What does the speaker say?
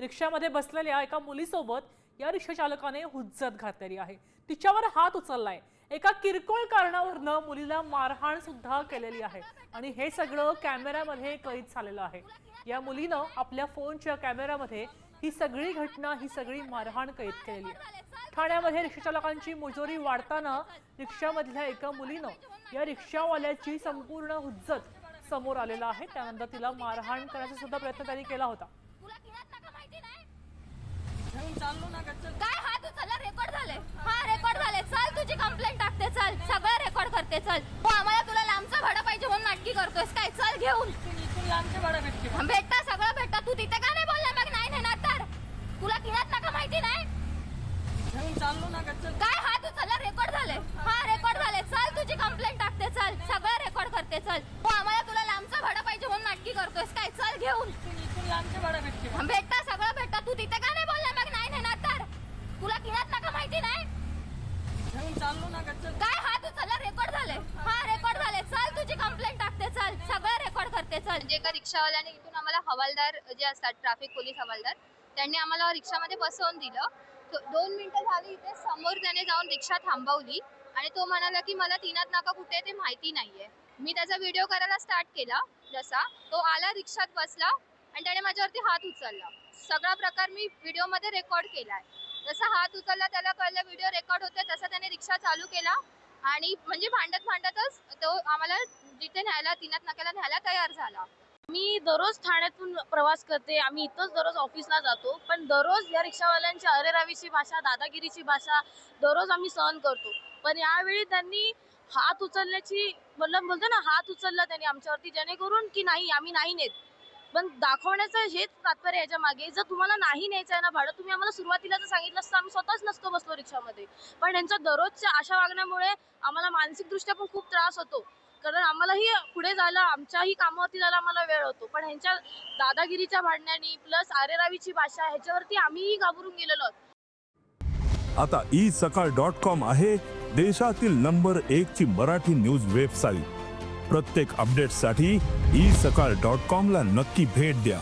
रिक्षामध्ये बसलेल्या एका मुलीसोबत या रिक्षा चालकाने हुज्जत घातलेली आहे। तिच्यावर हात उचललाय। एका किरकोळ कारणावरून मुलीला मारहाण सुद्धा केलेली आहे आणि हे सगळं कॅमेऱ्यामध्ये कैद झालेलं आहे। या मुलीनं आपल्या फोनच्या कॅमेऱ्यामध्ये ही सगळी घटना, ही सगळी मारहाण कैद केलेली आहे। ठाण्यामध्ये रिक्षा चालकांची मुजोरी वाढताना रिक्षामधल्या एका मुलीनं या रिक्षावाल्याची संपूर्ण हुज्जत समोर आलेला आहे। त्यानंतर तिला मारहाण करण्याचा सुद्धा प्रयत्न त्यांनी केला होता। काय हात उचलला? रेकॉर्ड झाले। हा रेकॉर्ड झाले। चल तुझी कंप्लेंट टाकते, चल सगळं रेकॉर्ड करते, चल। हो आम्हाला तुला लांबचा भाडा पाहिजे म्हणून नाटकी करतोयस काय? चल घेऊन लांबचा भाडा भेटता, सगळं भेटता। तू तिथे का नाही बोलला? मग नाही नेणार तर तुला किनात नका माहिती नाही? चाललो ना काय हात उचलला? रेकॉर्ड झाले। हा रेकॉर्ड झाले। चल तुझी कंप्लेंट टाकते, चल सगळं रेकॉर्ड करते, चल। हो आम्हाला तुला लांबचा भाडा पाहिजे म्हणून नाटकी करतोयस काय? चल घेऊन लांबचा भाडा भेटता, सगळं भेटता। तू तिथे का नाही बोलला? मग नाही नेणार तर तुला किनात नका माहिती नाही? चाललो ना काय हात उचलला? रेकॉर्ड झाले। हा रेकॉर्ड झाले। चल तुझी कंप्लेंट टाकते, चल सगळं रेकॉर्ड करते, चल। म्हणजे एका रिक्षावाल्याने इथून आम्हाला हवालदार जे असतात ट्रॅफिक पोलीस हवालदार, त्यांनी आम्हाला रिक्षामध्ये बसवून दिलं। 2 मिनिटं झाली, इथे समोर त्याने जाऊन रिक्षा थांबवली आणि तो म्हणाला की मला तीनाथ नाका कुठे ते माहिती नाहीये। मी त्याचा व्हिडिओ करायला स्टार्ट केला। जसा तो आला, रिक्षात बसला आणि त्याने माझ्यावरती हात उचलला। सगळा प्रकार मी व्हिडिओमध्ये रेकॉर्ड केलाय। जसा हात उचलला त्याला कळलं व्हिडिओ रेकॉर्ड होते, तसा त्याने रिक्षा चालू केला आणि म्हणजे भांडतच तो आम्हाला जिथे न्यायला, तीनाथ नाक्याला न्यायला तयार झाला। मी दररोज ठाण्यातून प्रवास करते, आम्ही इथंच दररोज ऑफिसला जातो, पण दररोज या रिक्षावाल्यांची अरेरावीची भाषा, दादागिरीची भाषा दररोज आम्ही सहन करतो। पण यावेळी त्यांनी हात उचलण्याची बोलतो ना, हात उचलला त्यांनी आमच्यावरती, जेणेकरून की नाही आम्ही नाही नेत। पण दाखवण्याचं हेच तात्पर्य याच्या मागे, जर तुम्हाला नाही न्यायचं आहे ना भाडं, तुम्ही आम्हाला सुरुवातीला जर सांगितलं असतं आम्ही स्वतःच नसतो बसलो रिक्षामध्ये। पण यांच्या दररोजच्या अशा वागण्यामुळे आम्हाला मानसिकदृष्ट्या पण खूप त्रास होतो, कारण आम्हालाही पुढे जायला, आमच्याही कामावरती जायला आम्हाला वेळ होतो। पण ह्यांच्या दादागिरीच्या भांडण्यानी प्लस आरेरावीची भाषा ह्याच्यावरती आम्हीही घाबरून गेलेलो आहोत। आता isakal.com आहे देशातील नंबर 1 ची मराठी न्यूज वेबसाईट। प्रत्येक अपडेटसाठी isakal.com ला नक्की भेट द्या।